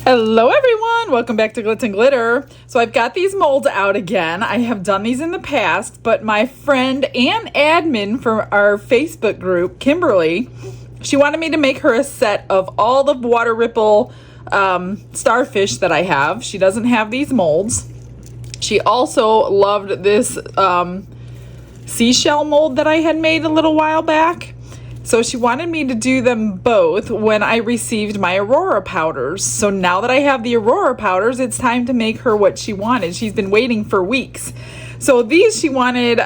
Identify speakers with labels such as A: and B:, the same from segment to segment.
A: Hello everyone, welcome back to Glitz and Glitter. So I've got these molds out again. I have done these in the past, but my friend and admin for our Facebook group, Kimberly, she wanted me to make her a set of all the water ripple starfish that I have. She doesn't have these molds. She also loved this seashell mold that I had made a little while back. So she wanted me to do them both when I received my Aurora powders. So now that I have the Aurora powders, it's time to make her what she wanted. She's been waiting for weeks. So these she wanted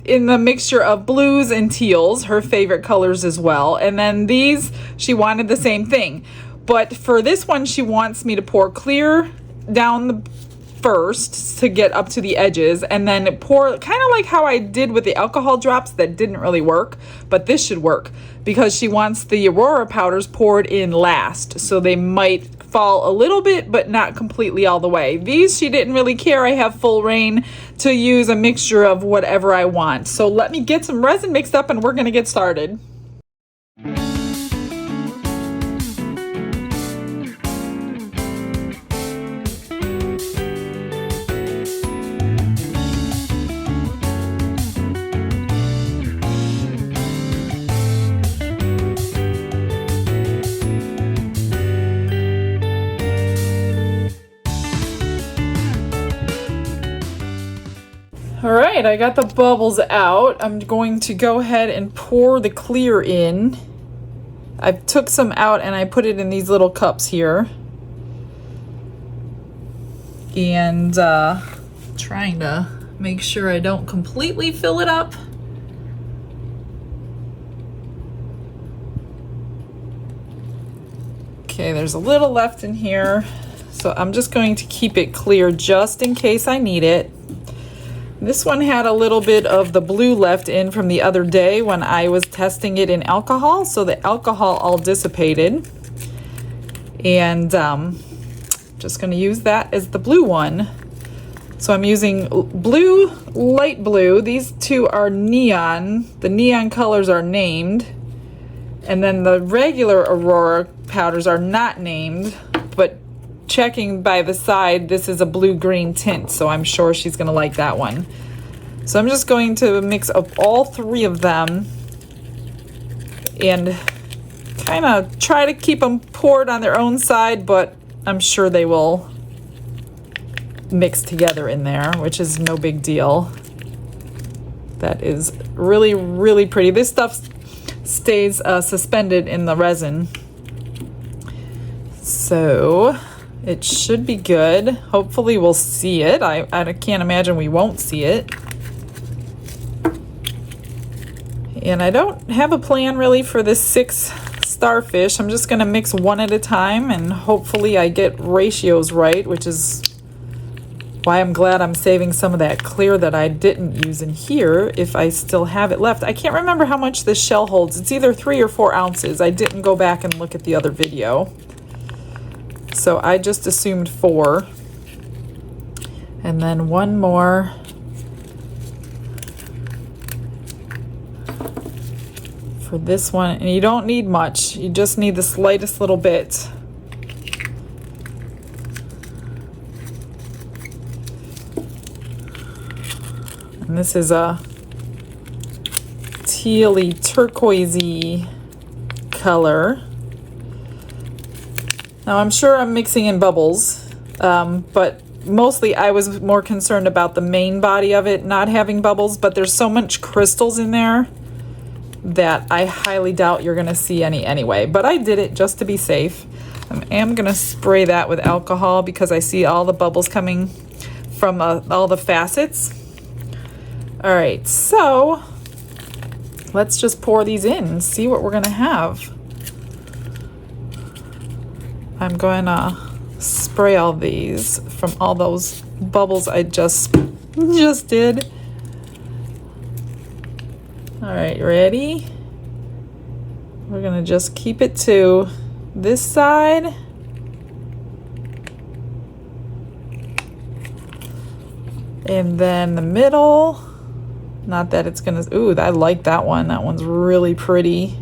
A: in the mixture of blues and teals, her favorite colors as well. And then these, she wanted the same thing. But for this one, she wants me to pour clear down the first to get up to the edges, and then pour kind of like how I did with the alcohol drops that didn't really work, but this should work because she wants the Aurora powders poured in last, so they might fall a little bit but not completely all the way. These she didn't really care. I have full reign to use a mixture of whatever I want. So let me get some resin mixed up and we're gonna get started. All right, I got the bubbles out. I'm going to go ahead and pour the clear in. I took some out and I put it in these little cups here. And trying to make sure I don't completely fill it up. Okay, there's a little left in here. So I'm just going to keep it clear just in case I need it. This one had a little bit of the blue left in from the other day when I was testing it in alcohol, so the alcohol all dissipated. And just going to use that as the blue one. So I'm using blue, light blue. These two are neon. The neon colors are named. And then the regular Aurora powders are not named, but checking by the side, this is a blue-green tint, so I'm sure she's gonna like that one. So I'm just going to mix up all three of them and kind of try to keep them poured on their own side, but I'm sure they will mix together in there, which is no big deal. That is really, really pretty. This stuff stays suspended in the resin. So it should be good. Hopefully we'll see it. I can't imagine we won't see it. And I don't have a plan really for this 6 starfish. I'm just gonna mix one at a time and hopefully I get ratios right, which is why I'm glad I'm saving some of that clear that I didn't use in here if I still have it left. I can't remember how much this shell holds. It's either 3 or 4 ounces. I didn't go back and look at the other video. So I just assumed 4. And then one more. For this one. And you don't need much. You just need the slightest little bit. And this is a tealy turquoisey color. Now I'm sure I'm mixing in bubbles, but mostly I was more concerned about the main body of it not having bubbles, but there's so much crystals in there that I highly doubt you're gonna see any anyway, but I did it just to be safe. I am gonna spray that with alcohol because I see all the bubbles coming from all the facets. All right, so let's just pour these in and see what we're gonna have. I'm going to spray all these from all those bubbles I just did. All right, ready? We're gonna just keep it to this side. And then the middle. Not that it's gonna, ooh, I like that one. That one's really pretty.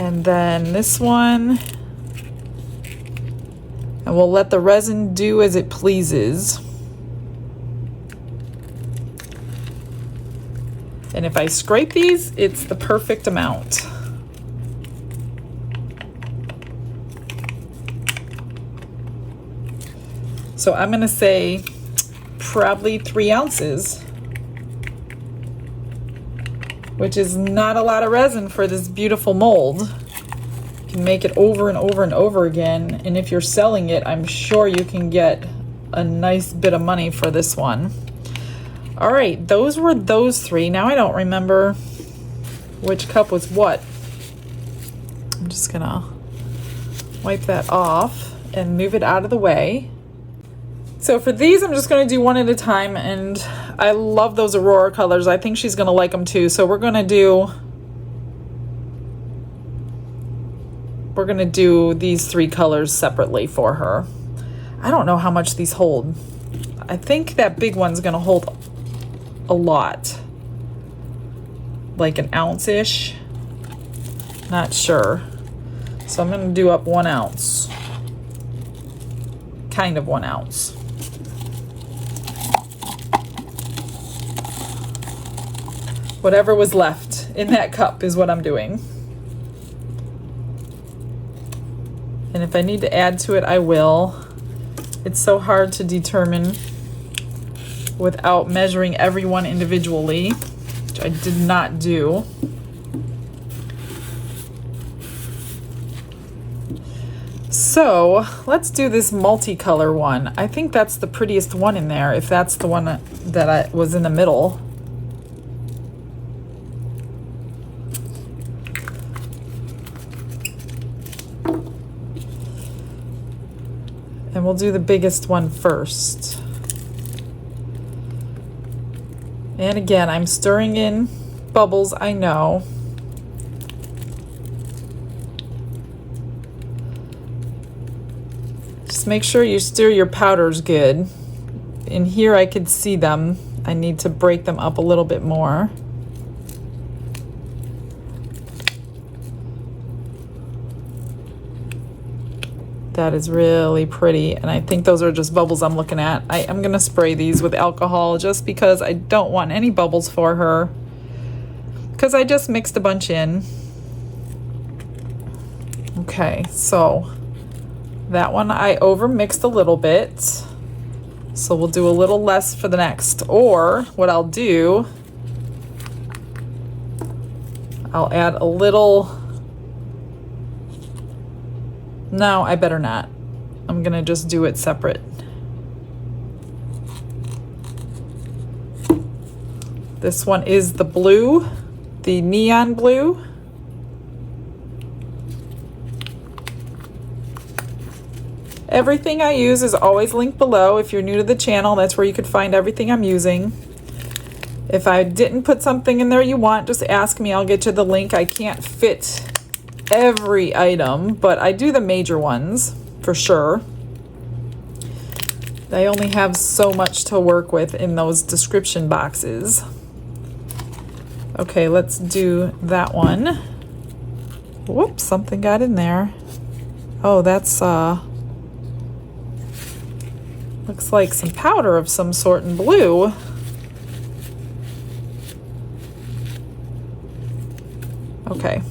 A: And then this one. And we'll let the resin do as it pleases. And if I scrape these, it's the perfect amount. So I'm gonna say probably 3 ounces, which is not a lot of resin for this beautiful mold. You can make it over and over and over again, and if you're selling it, I'm sure you can get a nice bit of money for this one. All right, those were those 3. Now I don't remember which cup was what. I'm just gonna wipe that off and move it out of the way. So for these, I'm just gonna do one at a time, and I love those Aurora colors. I think she's gonna like them too. So we're gonna do these 3 colors separately for her. I don't know how much these hold. I think that big one's gonna hold a lot, like an ounce-ish. Not sure. So I'm gonna do up 1 ounce, kind of 1 ounce. Whatever was left in that cup is what I'm doing. And if I need to add to it, I will. It's so hard to determine without measuring everyone individually, which I did not do. So let's do this multicolor one. I think that's the prettiest one in there, if that's the one that was in the middle. And we'll do the biggest one first. And again, I'm stirring in bubbles, I know. Just make sure you stir your powders good. In here I could see them. I need to break them up a little bit more. That is really pretty, and I think those are just bubbles I'm looking at. I am gonna spray these with alcohol just because I don't want any bubbles for her, because I just mixed a bunch in. Okay, so that one I over mixed a little bit, so we'll do a little less for the next. Or what I'll do, I'll add a little. No, I better not. I'm gonna just do it separate. This one is the blue, the neon blue. Everything I use is always linked below. If you're new to the channel, that's where you could find everything I'm using. If I didn't put something in there you want, just ask me, I'll get you the link. I can't fit every item, but I do the major ones for sure. I only have so much to work with in those description boxes. Okay, let's do that one. Whoops, something got in there. Oh, that's looks like some powder of some sort in blue. Okay.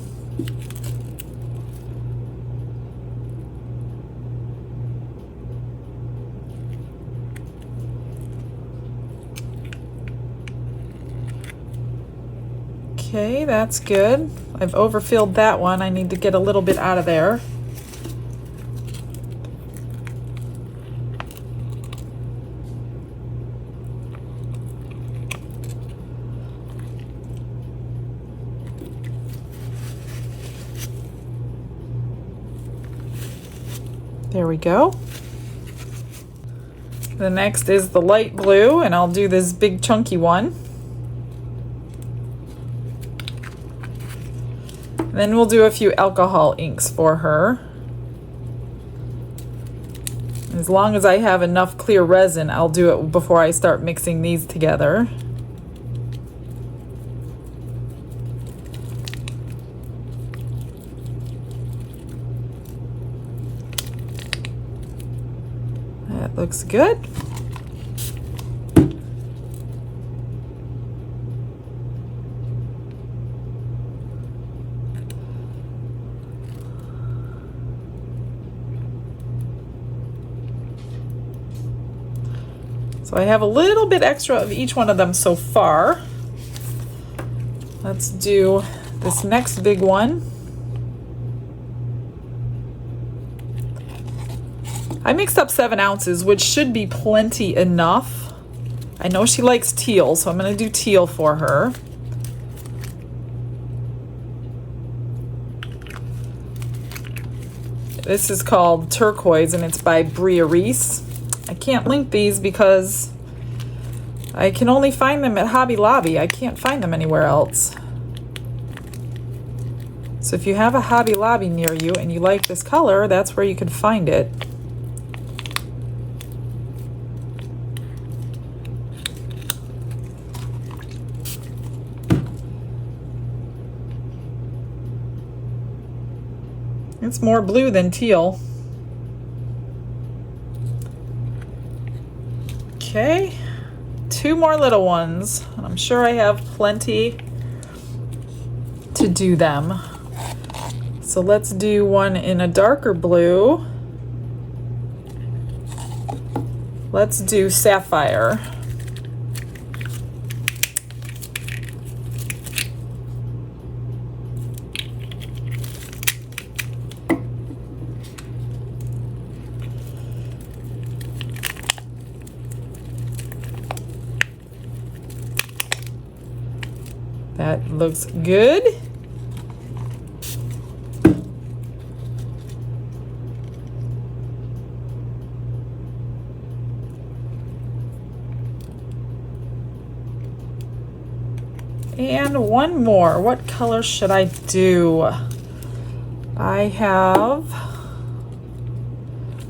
A: Okay, that's good. I've overfilled that one. I need to get a little bit out of there. There we go. The next is the light blue, and I'll do this big chunky one. Then we'll do a few alcohol inks for her. As long as I have enough clear resin, I'll do it before I start mixing these together. That looks good. So I have a little bit extra of each one of them so far. Let's do this next big one. I mixed up 7 ounces, which should be plenty enough. I know she likes teal, so I'm going to do teal for her. This is called Turquoise, and it's by Resin. I can't link these because I can only find them at Hobby Lobby. I can't find them anywhere else. So if you have a Hobby Lobby near you and you like this color, that's where you can find it. It's more blue than teal. Okay, 2 more little ones, and I'm sure I have plenty to do them. So let's do one in a darker blue. Let's do sapphire. That looks good. And one more. What color should I do? I have,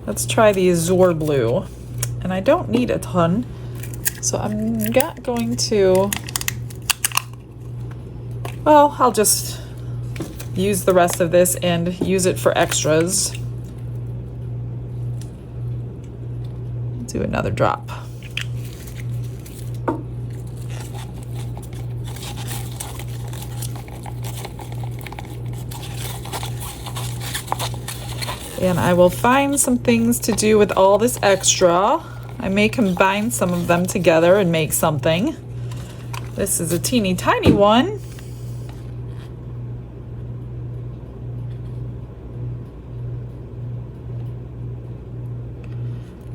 A: let's try the azure blue. And I don't need a ton, so I'm not going to, well, I'll just use the rest of this and use it for extras. Do another drop. And I will find some things to do with all this extra. I may combine some of them together and make something. This is a teeny tiny one.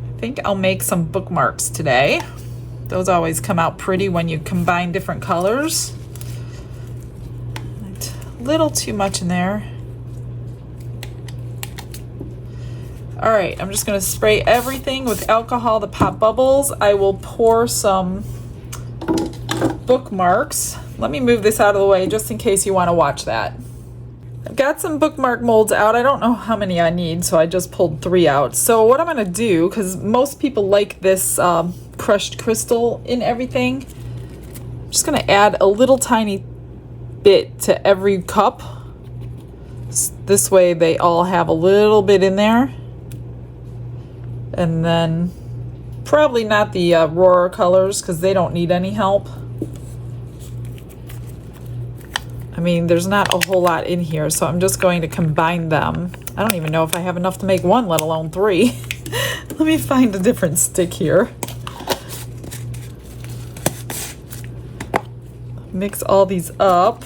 A: I think I'll make some bookmarks today. Those always come out pretty when you combine different colors. A little too much in there. All right, I'm just gonna spray everything with alcohol to pop bubbles. I will pour some bookmarks. Let me move this out of the way just in case you wanna watch that. I've got some bookmark molds out. I don't know how many I need, so I just pulled 3 out. So what I'm gonna do, because most people like this crushed crystal in everything, I'm just gonna add a little tiny bit to every cup. This way they all have a little bit in there. And then probably not the Aurora colors because they don't need any help. I mean, there's not a whole lot in here, so I'm just going to combine them. I don't even know if I have enough to make 1, let alone 3. Let me find a different stick here. Mix all these up.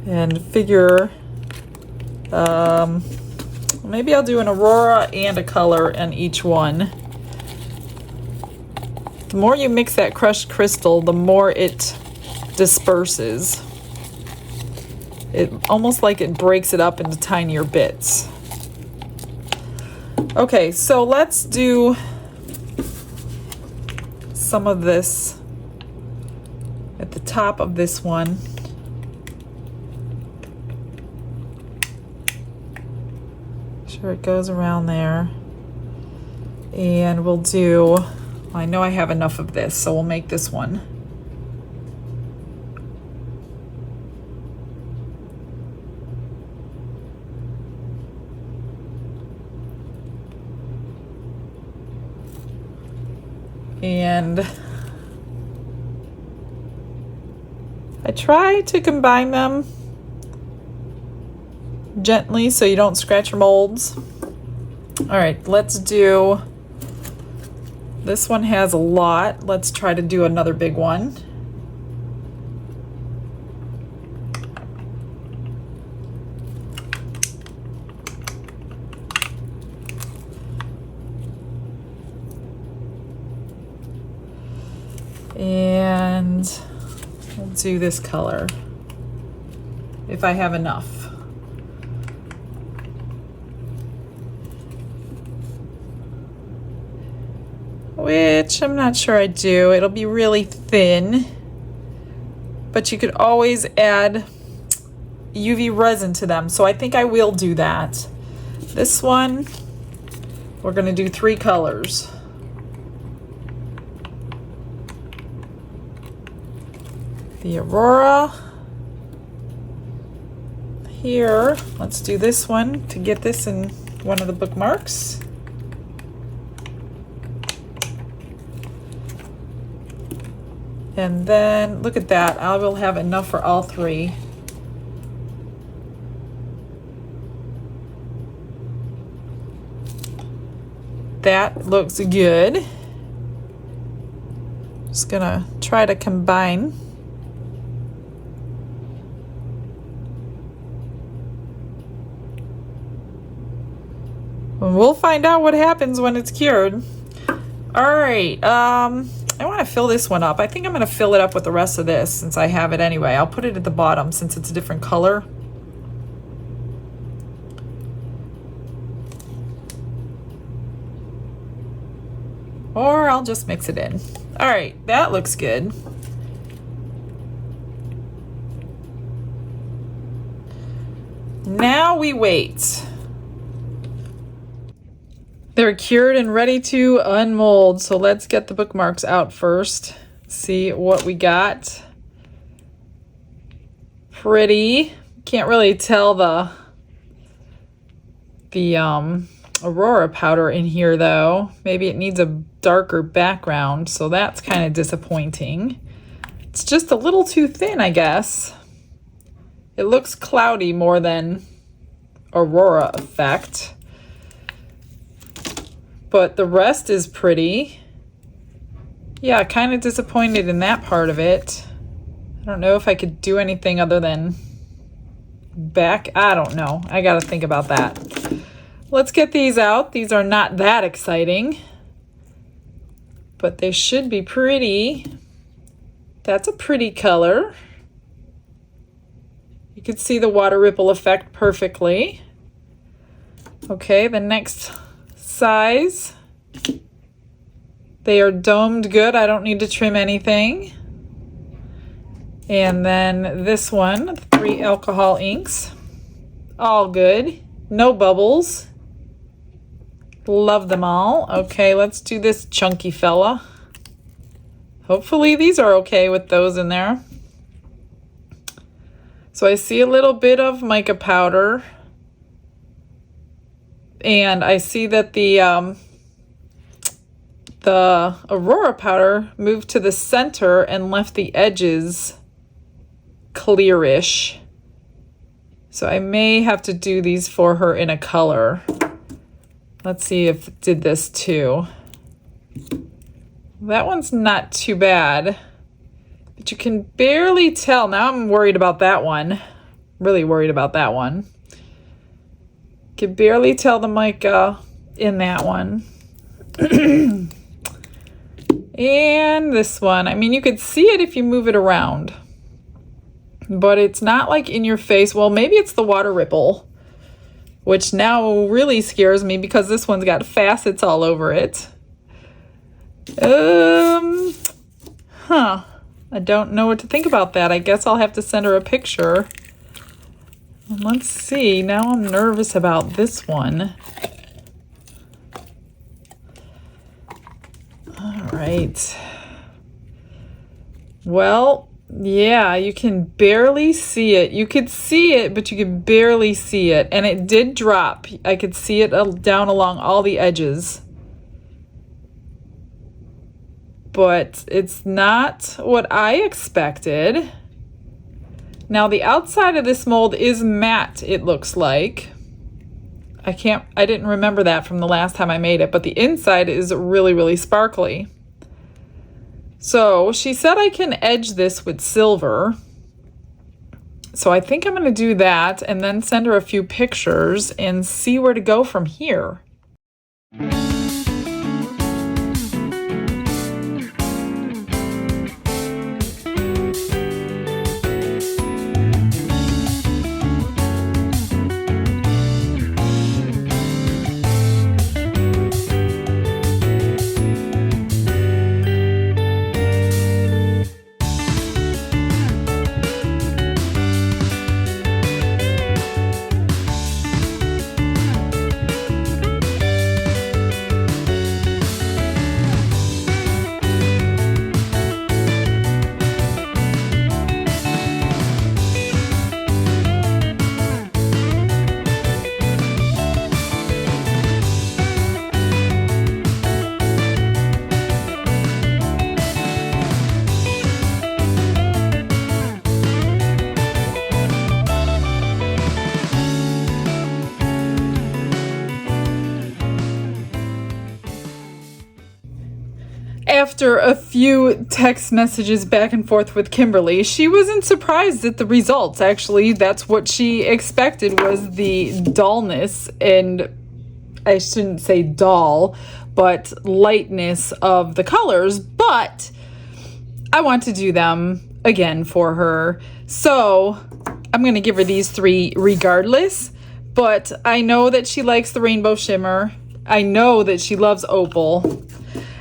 A: And figure, maybe I'll do an Aurora and a color in each one. The more you mix that crushed crystal, the more it disperses. It almost like it breaks it up into tinier bits. Okay, so let's do some of this at the top of this one. Sure it goes around there. And we'll do, I know I have enough of this, so we'll make this one. And I try to combine them gently so you don't scratch your molds. All right, let's do, this one has a lot. Let's try to do another big one. And we'll do this color if I have enough. Which I'm not sure I do. It'll be really thin, but you could always add UV resin to them, so I think I will do that. This one, we're going to do 3 colors. The Aurora. Here, let's do this one to get this in one of the bookmarks. And then, look at that, I will have enough for all 3. That looks good. Just gonna try to combine. And we'll find out what happens when it's cured. All right, I want to fill this one up. I think I'm going to fill it up with the rest of this since I have it anyway. I'll put it at the bottom since it's a different color. Or I'll just mix it in. All right, that looks good. Now we wait. They're cured and ready to unmold. So let's get the bookmarks out first. See what we got. Pretty. Can't really tell the Aurora powder in here though. Maybe it needs a darker background, so that's kind of disappointing. It's just a little too thin, I guess. It looks cloudy more than Aurora effect. But the rest is pretty. Yeah, kind of disappointed in that part of it. I don't know if I could do anything other than back. I don't know. I got to think about that. Let's get these out. These are not that exciting, but they should be pretty. That's a pretty color. You can see the water ripple effect perfectly. Okay, the next size. They are domed good. I don't need to trim anything. And then this one, 3 alcohol inks. All good. No bubbles. Love them all. Okay, let's do this chunky fella. Hopefully these are okay with those in there. So I see a little bit of mica powder. And I see that the Aurora powder moved to the center and left the edges clearish. So I may have to do these for her in a color. Let's see if it did this too. That one's not too bad, but you can barely tell. Now I'm worried about that one. Really worried about that one. Can barely tell the mica in that one. And this one, I mean, you could see it if you move it around, but it's not like in your face. Well, maybe it's the water ripple, which now really scares me because this one's got facets all over it. I don't know what to think about that. I guess I'll have to send her a picture. And let's see. Now I'm nervous about this one. All right. Well, yeah, you can barely see it. You could see it, but you could barely see it. And it did drop. I could see it down along all the edges. but it's not what I expected. Now the outside of this mold is matte, it looks like. I didn't remember that from the last time I made it, but the inside is really, really sparkly. So she said I can edge this with silver. So I think I'm going to do that and then send her a few pictures and see where to go from here. After a few text messages back and forth with Kimberly, she wasn't surprised at the results. Actually, that's what she expected, was the dullness, and I shouldn't say dull, but lightness of the colors. But I want to do them again for her. So I'm going to give her these three regardless. But I know that she likes the rainbow shimmer. I know that she loves opal.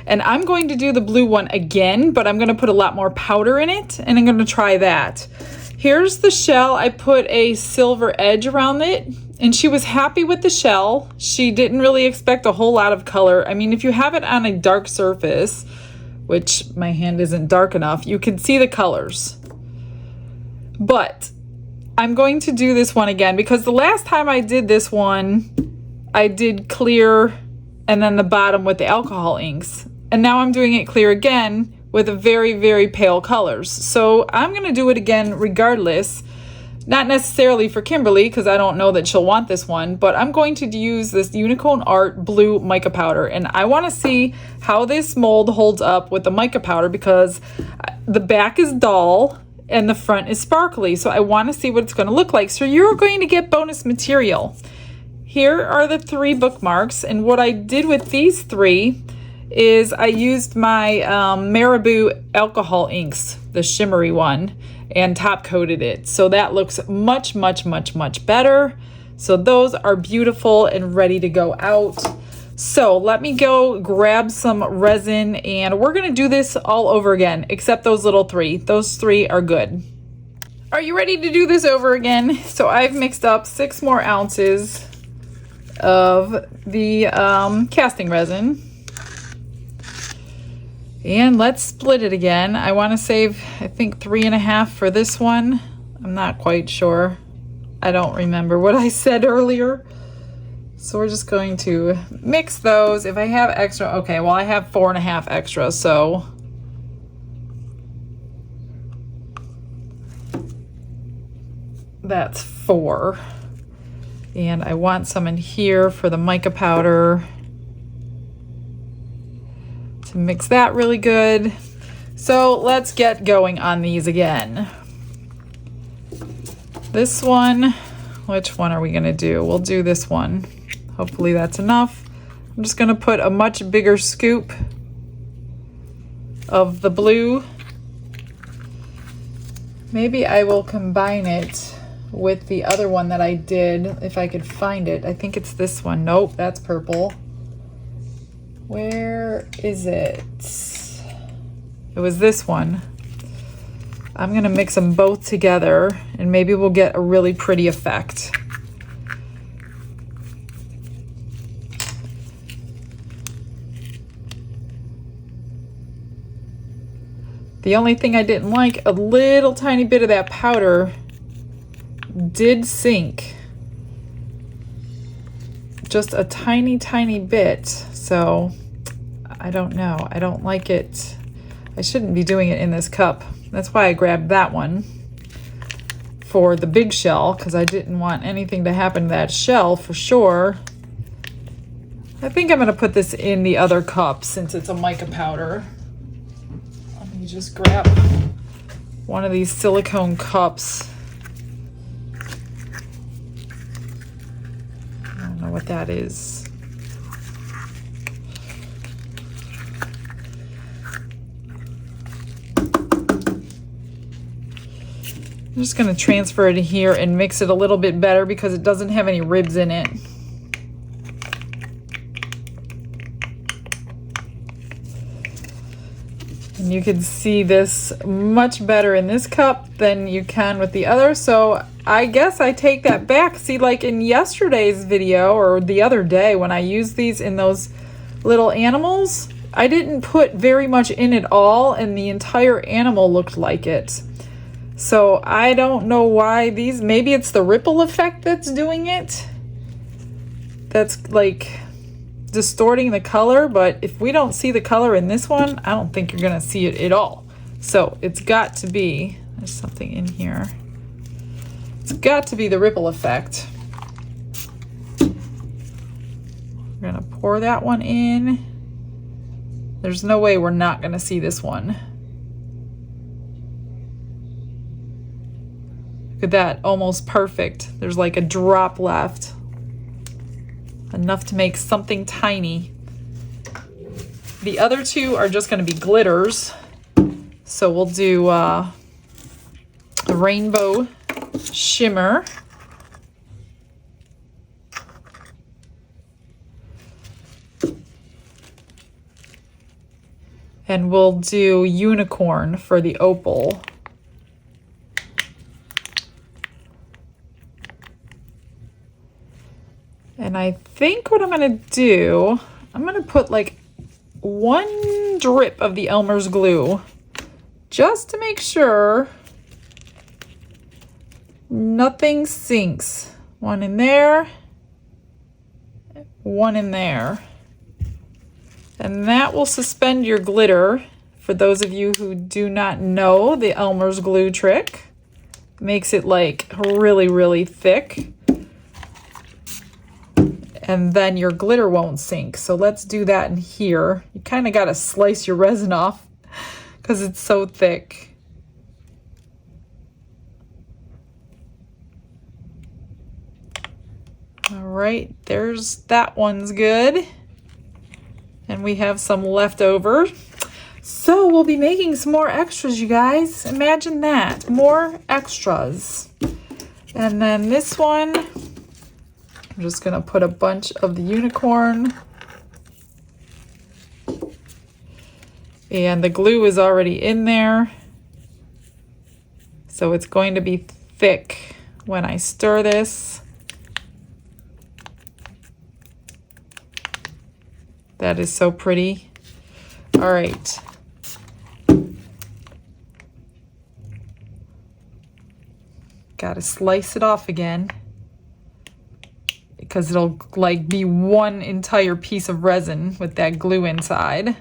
A: And I'm going to do the blue one again, but I'm going to put a lot more powder in it, and I'm going to try that. Here's the shell. I put a silver edge around it, and she was happy with the shell. She didn't really expect a whole lot of color. I mean, if you have it on a dark surface, which my hand isn't dark enough, you can see the colors. But I'm going to do this one again, because the last time I did this one, I did clear and then the bottom with the alcohol inks. And now I'm doing it clear again with very, very pale colors. So I'm going to do it again regardless. Not necessarily for Kimberly, because I don't know that she'll want this one, but I'm going to use this Unicorn Art blue mica powder. And I want to see how this mold holds up with the mica powder, because the back is dull and the front is sparkly. So I want to see what it's going to look like. So you're going to get bonus material. Here are the three bookmarks, and what I did with these three is I used my Marabou alcohol inks, the shimmery one, and top coated it. So that looks much, much, much, much better. So those are beautiful and ready to go out. So let me go grab some resin, and we're gonna do this all over again, except those little three. Those three are good. Are you ready to do this over again? So I've mixed up 6 more ounces of the casting resin. And let's split it again. I want to save, I think, 3.5 for this one. I'm not quite sure. I don't remember what I said earlier. So we're just going to mix those. If I have extra, okay, well, I have 4.5 extra, so that's 4. And I want some in here for the mica powder to mix that really good. So let's get going on these again. This one, which one are we gonna do? We'll do this one. Hopefully that's enough. I'm just gonna put a much bigger scoop of the blue. Maybe I will combine it with the other one that I did, if I could find it. I think it's this one. Nope, that's purple. Where is it? It was this one. I'm gonna mix them both together, and maybe we'll get a really pretty effect. The only thing I didn't like, a little tiny bit of that powder did sink. Just a tiny, tiny bit. So I don't know. I don't like it I shouldn't be doing it in this cup. That's why I grabbed that one for the big shell, because I didn't want anything to happen to that shell for sure. I think I'm going to put this in the other cup since it's a mica powder. Let me just grab one of these silicone cups. I don't know what that is. I'm just going to transfer it here and mix it a little bit better because it doesn't have any ribs in it. And you can see this much better in this cup than you can with the other. So I guess I take that back. See, like in yesterday's video or the other day when I used these in those little animals, I didn't put very much in at all and the entire animal looked like it. So I don't know why these, maybe it's the ripple effect that's doing it. That's like distorting the color, but if we don't see the color in this one, I don't think you're gonna see it at all. So it's got to be, there's something in here. It's got to be the ripple effect. We're gonna pour that one in. There's no way we're not gonna see this one. Look at that, almost perfect. There's like a drop left. Enough to make something tiny. The other two are just going to be glitters. So we'll do a rainbow shimmer. And we'll do unicorn for the opal. And I think what I'm going to do, I'm going to put like one drip of the Elmer's glue just to make sure nothing sinks. One in there, one in there. And that will suspend your glitter. For those of you who do not know the Elmer's glue trick, makes it like really, really thick. And then your glitter won't sink. So let's do that in here. You kind of got to slice your resin off because it's so thick. All right, there's that one's good. And we have some left over. So we'll be making some more extras, you guys. Imagine that, more extras. And then this one, I'm just gonna put a bunch of the unicorn. And the glue is already in there. So it's going to be thick when I stir this. That is so pretty. All right. Gotta slice it off again, because it'll like be one entire piece of resin with that glue inside.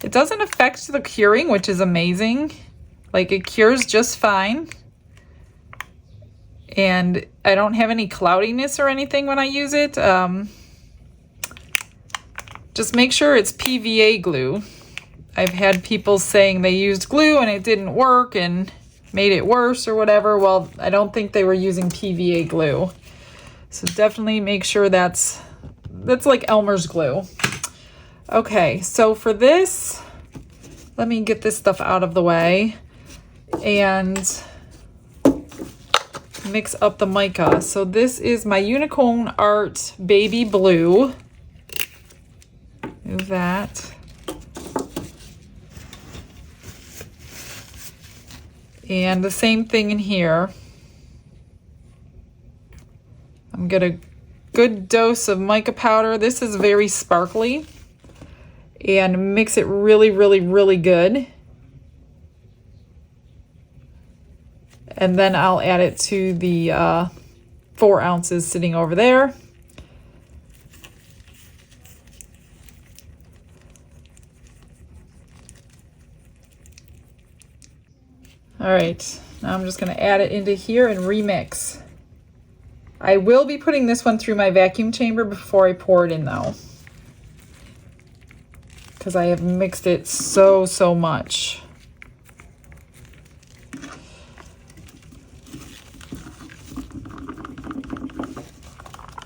A: It doesn't affect the curing, which is amazing. Like it cures just fine. And I don't have any cloudiness or anything when I use it. Just make sure it's PVA glue. I've had people saying they used glue and it didn't work and made it worse or whatever. Well, I don't think they were using PVA glue. So definitely make sure that's like Elmer's glue. Okay, so for this, let me get this stuff out of the way and mix up the mica. So this is my Unicorn Art Baby Blue. Move that. And the same thing in here. I'm gonna get a good dose of mica powder. This is very sparkly. And mix it really, really, really good. And then I'll add it to the 4 ounces sitting over there. All right, now I'm just gonna add it into here and remix. I will be putting this one through my vacuum chamber before I pour it in though, because I have mixed it so much.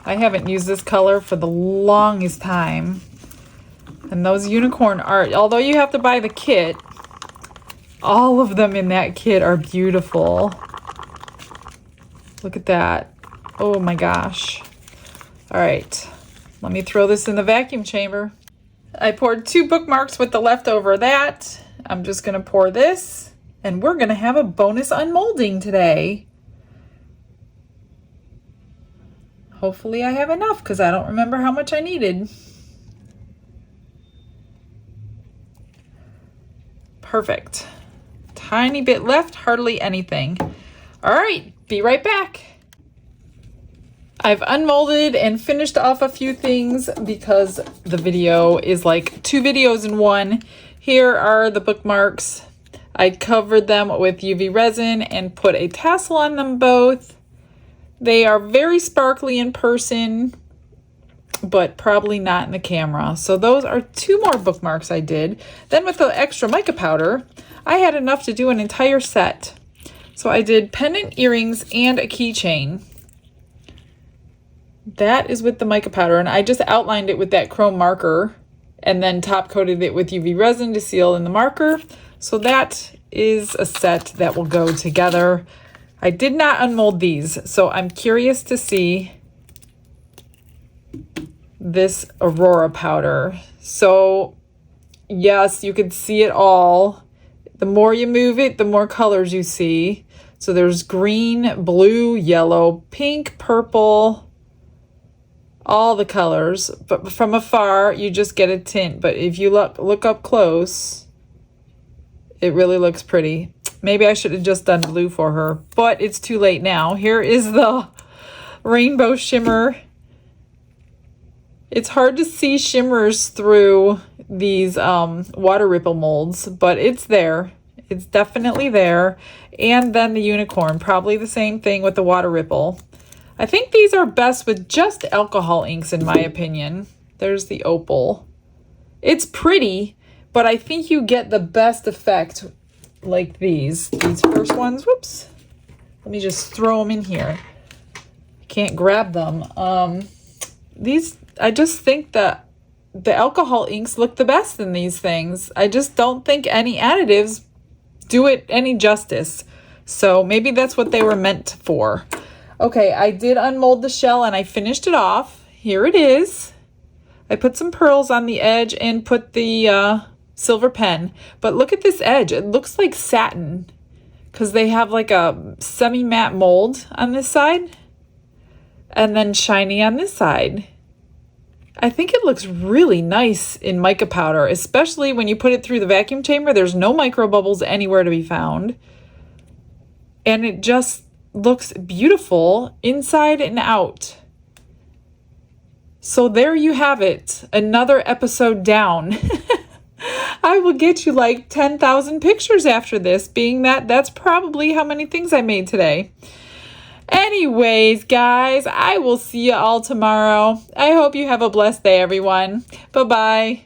A: I haven't used this color for the longest time. And those unicorn art, although you have to buy the kit, all of them in that kit are beautiful. Look at that. Oh my gosh. All right, let me throw this in the vacuum chamber. I poured 2 bookmarks with the leftover of that. I'm just gonna pour this, and we're gonna have a bonus unmolding today. Hopefully I have enough because I don't remember how much I needed. Perfect. Tiny bit left, hardly anything. All right, be right back. I've unmolded and finished off a few things because the video is like 2 videos in one. Here are the bookmarks. I covered them with UV resin and put a tassel on them both. They are very sparkly in person, but probably not in the camera. So those are 2 more bookmarks I did. Then with the extra mica powder, I had enough to do an entire set. So I did pendant earrings and a keychain. That is with the mica powder, and I just outlined it with that chrome marker and then top coated it with UV resin to seal in the marker. So that is a set that will go together. I did not unmold these, so I'm curious to see this Aurora powder. So yes, you can see it all. The more you move it, the more colors you see. So there's green, blue, yellow, pink, purple, all the colors. But from afar, you just get a tint. But if you look up close, it really looks pretty. Maybe I should have just done blue for her, but it's too late now. Here is the rainbow shimmer. It's hard to see shimmers through these water ripple molds, but it's there. It's definitely there. And then the unicorn, probably the same thing with the water ripple. I think these are best with just alcohol inks in my opinion. There's the opal. It's pretty, but I think you get the best effect like these first ones. Whoops, let me just throw them in here. I can't grab them. These, I just think that the alcohol inks look the best in these things. I just don't think any additives do it any justice. So maybe that's what they were meant for. Okay, I did unmold the shell and I finished it off. Here it is. I put some pearls on the edge and put the silver pen, but look at this edge. It looks like satin because they have like a semi-matte mold on this side and then shiny on this side. I think it looks really nice in mica powder, especially when you put it through the vacuum chamber. There's no micro bubbles anywhere to be found, and it just looks beautiful inside and out. So there you have it, another episode down. I will get you like 10,000 pictures after this, being that that's probably how many things I made today. Anyways, guys, I will see you all tomorrow. I hope you have a blessed day, everyone. Bye-bye.